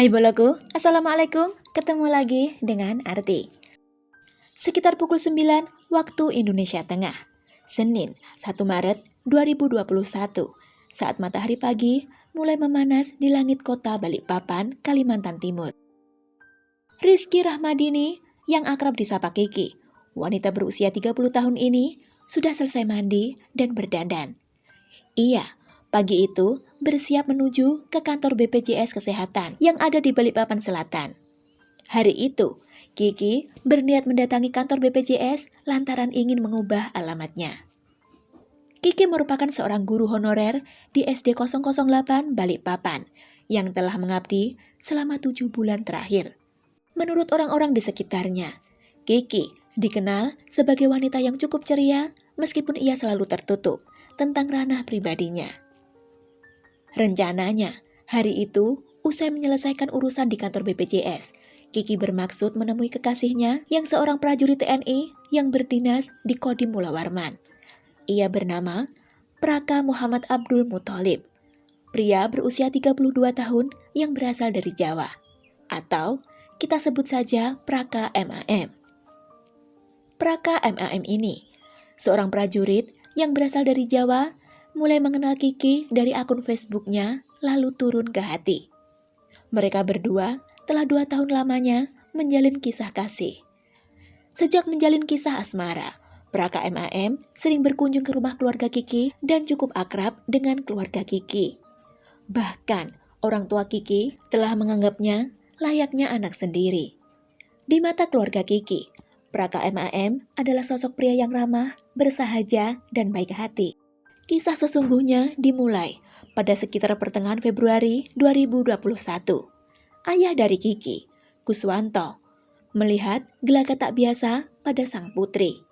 Hai boloku, Assalamualaikum. Ketemu lagi dengan Arti. Sekitar pukul 9 waktu Indonesia Tengah, Senin 1 Maret 2021, saat matahari pagi mulai memanas di langit kota Balikpapan, Kalimantan Timur. Rizky Rahmadini yang akrab disapa Kiki, wanita berusia 30 tahun ini, sudah selesai mandi dan berdandan. Ia pagi itu bersiap menuju ke kantor BPJS Kesehatan yang ada di Balikpapan Selatan. Hari itu, Kiki berniat mendatangi kantor BPJS lantaran ingin mengubah alamatnya. Kiki merupakan seorang guru honorer di SD 008 Balikpapan yang telah mengabdi selama 7 bulan terakhir. Menurut orang-orang di sekitarnya, Kiki dikenal sebagai wanita yang cukup ceria meskipun ia selalu tertutup tentang ranah pribadinya. Rencananya, hari itu, usai menyelesaikan urusan di kantor BPJS, Kiki bermaksud menemui kekasihnya yang seorang prajurit TNI yang berdinas di Kodim Mula Warman. Ia bernama Praka Muhammad Abdul Muthalib, pria berusia 32 tahun yang berasal dari Jawa, atau kita sebut saja Praka MAM. Praka MAM ini, seorang prajurit yang berasal dari Jawa, mulai mengenal Kiki dari akun Facebooknya, lalu turun ke hati. Mereka berdua telah 2 tahun lamanya menjalin kisah kasih. Sejak menjalin kisah asmara, Praka MAM sering berkunjung ke rumah keluarga Kiki dan cukup akrab dengan keluarga Kiki. Bahkan, orang tua Kiki telah menganggapnya layaknya anak sendiri. Di mata keluarga Kiki, Praka MAM adalah sosok pria yang ramah, bersahaja, dan baik hati. Kisah sesungguhnya dimulai pada sekitar pertengahan Februari 2021. Ayah dari Kiki, Kuswanto, melihat gelagat tak biasa pada sang putri.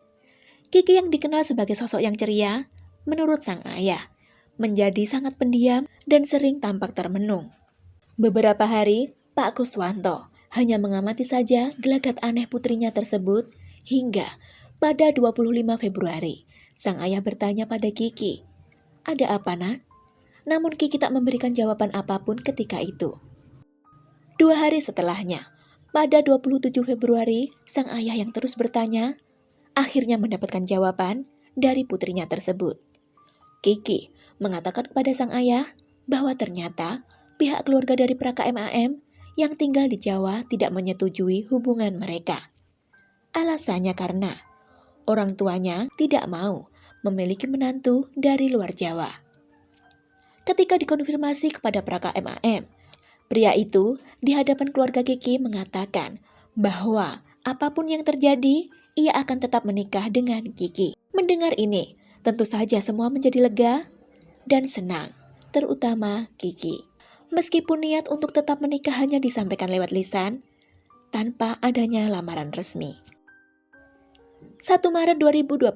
Kiki yang dikenal sebagai sosok yang ceria, menurut sang ayah, menjadi sangat pendiam dan sering tampak termenung. Beberapa hari, Pak Kuswanto hanya mengamati saja gelagat aneh putrinya tersebut hingga pada 25 Februari, sang ayah bertanya pada Kiki, "Ada apa, Nak?" Namun Kiki tak memberikan jawaban apapun ketika itu. 2 hari setelahnya, pada 27 Februari, sang ayah yang terus bertanya, akhirnya mendapatkan jawaban dari putrinya tersebut. Kiki mengatakan kepada sang ayah bahwa ternyata pihak keluarga dari Praka MAM yang tinggal di Jawa tidak menyetujui hubungan mereka. Alasannya karena orang tuanya tidak mau memiliki menantu dari luar Jawa. Ketika dikonfirmasi kepada Praka MAM, pria itu di hadapan keluarga Kiki mengatakan bahwa apapun yang terjadi, ia akan tetap menikah dengan Kiki. Mendengar ini, tentu saja semua menjadi lega dan senang, terutama Kiki. Meskipun niat untuk tetap menikah hanya disampaikan lewat lisan, tanpa adanya lamaran resmi. 1 Maret 2021,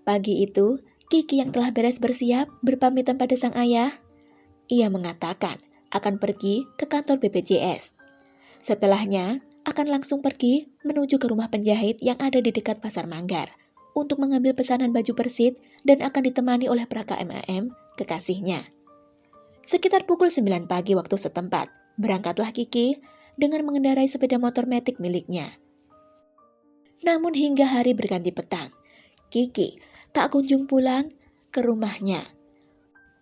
pagi itu, Kiki yang telah beres bersiap berpamitan pada sang ayah. Ia mengatakan akan pergi ke kantor BPJS. Setelahnya, akan langsung pergi menuju ke rumah penjahit yang ada di dekat Pasar Manggar untuk mengambil pesanan baju persit dan akan ditemani oleh Praka MAM, kekasihnya. Sekitar pukul 9 pagi waktu setempat, berangkatlah Kiki dengan mengendarai sepeda motor metik miliknya. Namun hingga hari berganti petang, Kiki tak kunjung pulang ke rumahnya.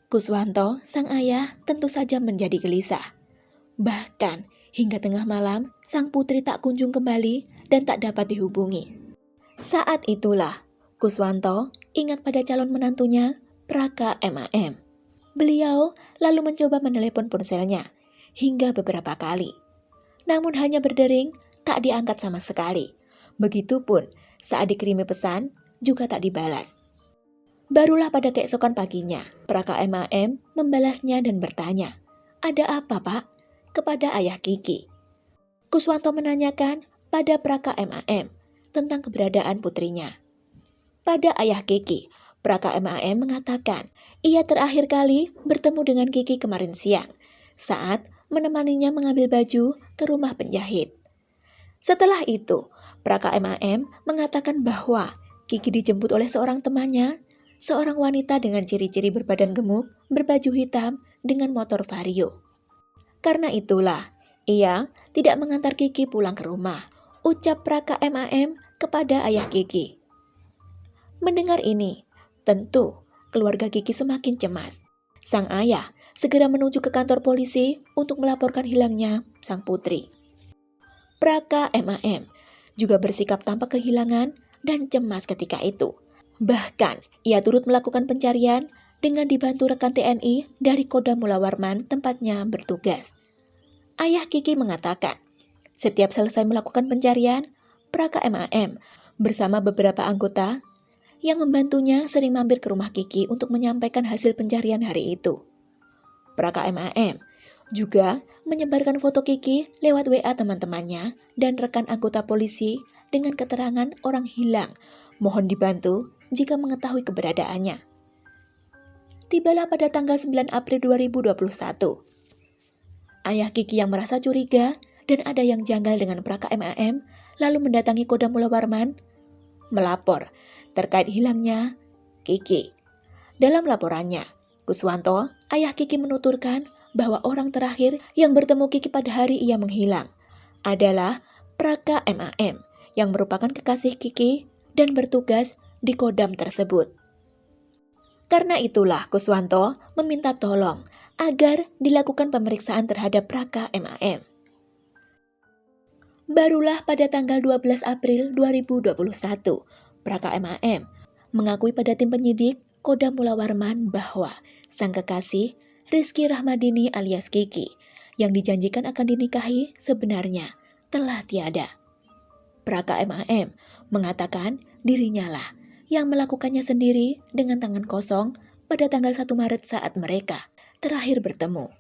Kuswanto, sang ayah, tentu saja menjadi gelisah. Bahkan hingga tengah malam, sang putri tak kunjung kembali dan tak dapat dihubungi. Saat itulah, Kuswanto ingat pada calon menantunya, Praka MAM. Beliau lalu mencoba menelepon ponselnya hingga beberapa kali. Namun hanya berdering, tak diangkat sama sekali. Begitupun saat dikirimi pesan, juga tak dibalas. Barulah pada keesokan paginya, Praka MAM membalasnya dan bertanya, "Ada apa, Pak?" kepada ayah Kiki. Kuswanto menanyakan pada Praka MAM tentang keberadaan putrinya. Pada ayah Kiki, Praka MAM mengatakan ia terakhir kali bertemu dengan Kiki kemarin siang saat menemaninya mengambil baju ke rumah penjahit. Setelah itu, Praka MAM mengatakan bahwa Kiki dijemput oleh seorang temannya, seorang wanita dengan ciri-ciri berbadan gemuk, berbaju hitam dengan motor Vario. Karena itulah, Ia tidak mengantar Kiki pulang ke rumah, ucap Praka MAM kepada ayah Kiki. Mendengar ini, tentu keluarga Kiki semakin cemas. Sang ayah segera menuju ke kantor polisi untuk melaporkan hilangnya sang putri. Praka MAM juga bersikap tampak kehilangan dan cemas ketika itu. Bahkan, ia turut melakukan pencarian dengan dibantu rekan TNI dari Kodam Mula Warman tempatnya bertugas. Ayah Kiki mengatakan, setiap selesai melakukan pencarian, Praka MAM bersama beberapa anggota yang membantunya sering mampir ke rumah Kiki untuk menyampaikan hasil pencarian hari itu. Praka MAM juga menyebarkan foto Kiki lewat WA teman-temannya dan rekan anggota polisi dengan keterangan orang hilang. Mohon dibantu jika mengetahui keberadaannya. Tibalah pada tanggal 9 April 2021. Ayah Kiki yang merasa curiga dan ada yang janggal dengan Praka MAM lalu mendatangi Kodam Mula Warman melapor terkait hilangnya Kiki. Dalam laporannya, Kuswanto, ayah Kiki menuturkan bahwa orang terakhir yang bertemu Kiki pada hari ia menghilang adalah Praka MAM yang merupakan kekasih Kiki dan bertugas di Kodam tersebut. Karena itulah Kuswanto meminta tolong agar dilakukan pemeriksaan terhadap Praka MAM. Barulah pada tanggal 12 April 2021, Praka MAM mengakui pada tim penyidik Kodam Mula Warman bahwa sang kekasih Rizky Rahmadini alias Kiki yang dijanjikan akan dinikahi sebenarnya telah tiada. Praka MAM mengatakan dirinya lah yang melakukannya sendiri dengan tangan kosong pada tanggal 1 Maret saat mereka terakhir bertemu.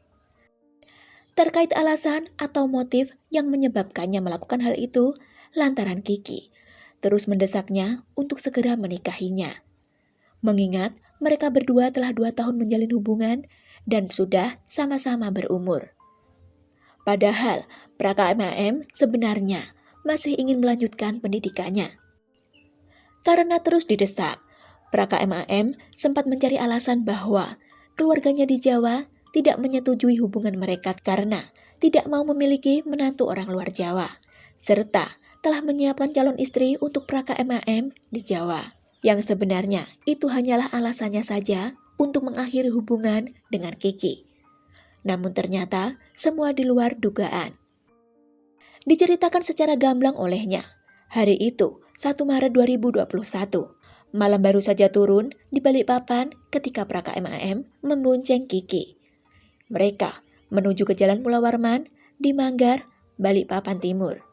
Terkait alasan atau motif yang menyebabkannya melakukan hal itu, lantaran Kiki terus mendesaknya untuk segera menikahinya. Mengingat mereka berdua telah 2 tahun menjalin hubungan dan sudah sama-sama berumur. Padahal Praka MAM sebenarnya masih ingin melanjutkan pendidikannya. Karena terus didesak, Praka MAM sempat mencari alasan bahwa keluarganya di Jawa tidak menyetujui hubungan mereka karena tidak mau memiliki menantu orang luar Jawa, serta telah menyiapkan calon istri untuk Praka MAM di Jawa. Yang sebenarnya itu hanyalah alasannya saja untuk mengakhiri hubungan dengan Kiki. Namun ternyata semua di luar dugaan. Diceritakan secara gamblang olehnya, hari itu 1 Maret 2021, malam baru saja turun di Balikpapan ketika Praka MAM membonceng Kiki. Mereka menuju ke Jalan Mula Warman di Manggar, Balikpapan Timur.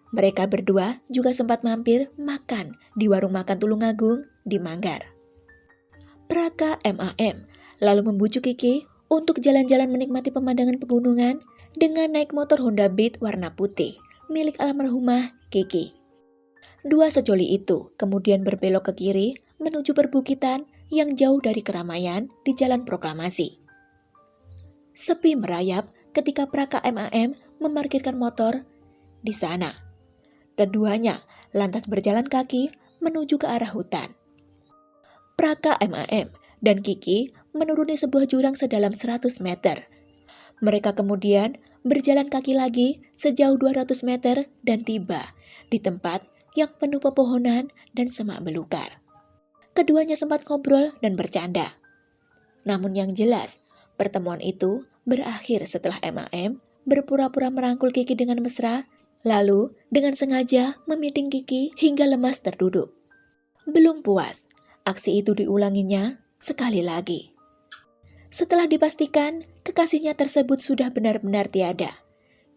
Mereka berdua juga sempat mampir makan di warung makan Tulungagung di Manggar. Praka MAM lalu membujuk Kiki untuk jalan-jalan menikmati pemandangan pegunungan dengan naik motor Honda Beat warna putih milik almarhumah Kiki. Dua sejoli itu kemudian berbelok ke kiri menuju perbukitan yang jauh dari keramaian di Jalan Proklamasi. Sepi merayap ketika Praka MAM memarkirkan motor di sana. Keduanya lantas berjalan kaki menuju ke arah hutan. Praka MAM dan Kiki menuruni sebuah jurang sedalam 100 meter. Mereka kemudian berjalan kaki lagi sejauh 200 meter dan tiba di tempat yang penuh pepohonan dan semak belukar. Keduanya sempat ngobrol dan bercanda. Namun yang jelas, pertemuan itu berakhir setelah MAM berpura-pura merangkul Kiki dengan mesra, lalu dengan sengaja memiting Kiki hingga lemas terduduk. Belum puas, aksi itu diulanginya sekali lagi. Setelah dipastikan kekasihnya tersebut sudah benar-benar tiada,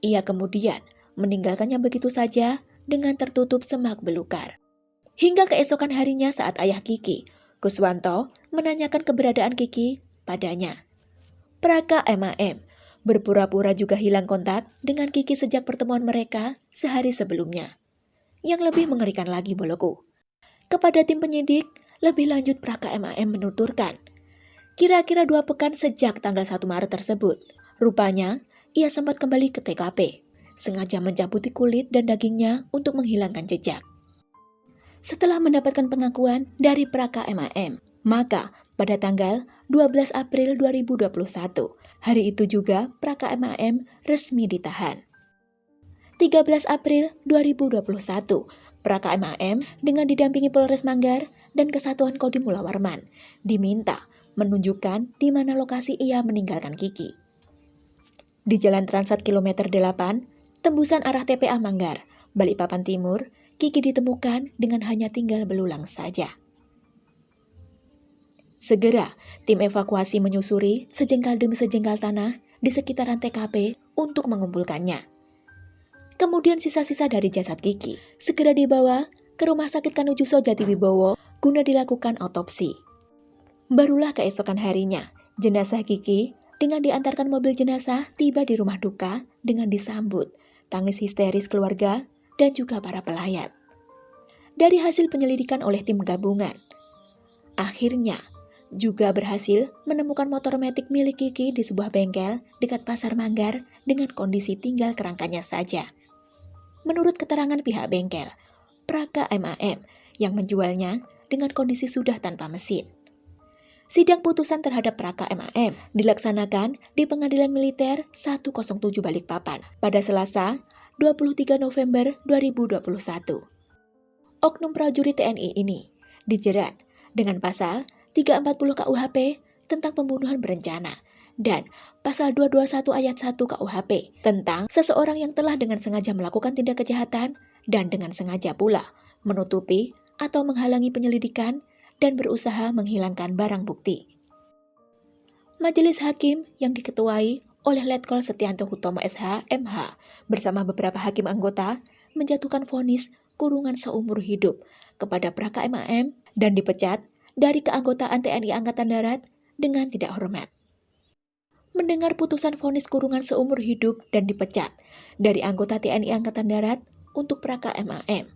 ia kemudian meninggalkannya begitu saja dengan tertutup semak belukar. Hingga keesokan harinya saat ayah Kiki, Kuswanto, menanyakan keberadaan Kiki padanya. Praka MAM berpura-pura juga hilang kontak dengan Kiki sejak pertemuan mereka sehari sebelumnya. Yang lebih mengerikan lagi boloku. Kepada tim penyidik, lebih lanjut Praka MAM menuturkan, kira-kira 2 pekan sejak tanggal 1 Maret tersebut, rupanya ia sempat kembali ke TKP, sengaja mencabuti kulit dan dagingnya untuk menghilangkan jejak. Setelah mendapatkan pengakuan dari Praka MAM, maka pada tanggal 12 April 2021. Hari itu juga Praka MAM resmi ditahan. 13 April 2021, Praka MAM dengan didampingi Polres Manggar dan Kesatuan Kodim Mula Warman diminta menunjukkan di mana lokasi ia meninggalkan Kiki. Di Jalan Transat kilometer 8, tembusan arah TPA Manggar, Balikpapan Timur, Kiki ditemukan dengan hanya tinggal belulang saja. Segera, tim evakuasi menyusuri sejengkal demi sejengkal tanah di sekitaran TKP untuk mengumpulkannya. Kemudian sisa-sisa dari jasad Kiki segera dibawa ke Rumah Sakit Kanujuso Jatiwibowo guna dilakukan otopsi. Barulah keesokan harinya, jenazah Kiki dengan diantarkan mobil jenazah tiba di rumah duka dengan disambut tangis histeris keluarga dan juga para pelayat. Dari hasil penyelidikan oleh tim gabungan, akhirnya juga berhasil menemukan motor metik milik Kiki di sebuah bengkel dekat Pasar Manggar dengan kondisi tinggal kerangkanya saja. Menurut keterangan pihak bengkel, Praka MAM yang menjualnya dengan kondisi sudah tanpa mesin. Sidang putusan terhadap Praka MAM dilaksanakan di Pengadilan Militer 107 Balikpapan pada Selasa 23 November 2021. Oknum prajurit TNI ini dijerat dengan pasal 340 KUHP tentang pembunuhan berencana dan pasal 221 ayat 1 KUHP tentang seseorang yang telah dengan sengaja melakukan tindak kejahatan dan dengan sengaja pula menutupi atau menghalangi penyelidikan dan berusaha menghilangkan barang bukti. Majelis Hakim yang diketuai oleh Letkol Setianto Hutomo SH, MH, bersama beberapa hakim anggota menjatuhkan vonis kurungan seumur hidup kepada Praka MAM dan dipecat dari keanggotaan TNI Angkatan Darat dengan tidak hormat. Mendengar putusan vonis kurungan seumur hidup dan dipecat dari anggota TNI Angkatan Darat untuk Praka MAM,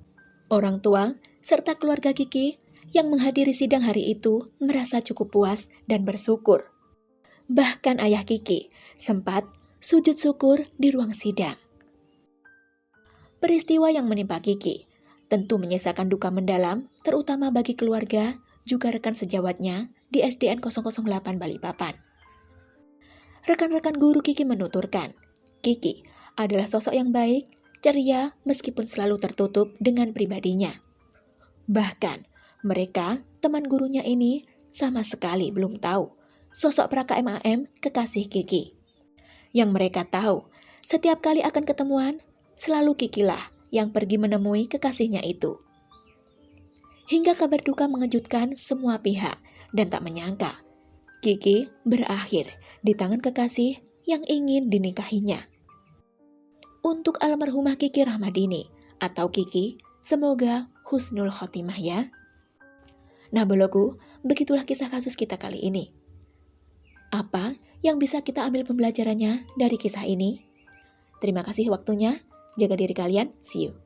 orang tua serta keluarga Kiki yang menghadiri sidang hari itu merasa cukup puas dan bersyukur. Bahkan ayah Kiki sempat sujud syukur di ruang sidang. Peristiwa yang menimpa Kiki tentu menyisakan duka mendalam, terutama bagi keluarga juga rekan sejawatnya di SDN 008 Balikpapan. Rekan-rekan guru Kiki menuturkan, Kiki adalah sosok yang baik, ceria meskipun selalu tertutup dengan pribadinya. Bahkan, mereka, teman gurunya ini, sama sekali belum tahu sosok Praka MAM kekasih Kiki. Yang mereka tahu, setiap kali akan ketemuan, selalu Kikilah yang pergi menemui kekasihnya itu. Hingga kabar duka mengejutkan semua pihak dan tak menyangka, Kiki berakhir di tangan kekasih yang ingin dinikahinya. Untuk almarhumah Kiki Rahmadini atau Kiki, semoga husnul khotimah ya. Nah boloku, begitulah kisah kasus kita kali ini. Apa yang bisa kita ambil pembelajarannya dari kisah ini? Terima kasih waktunya, jaga diri kalian, see you.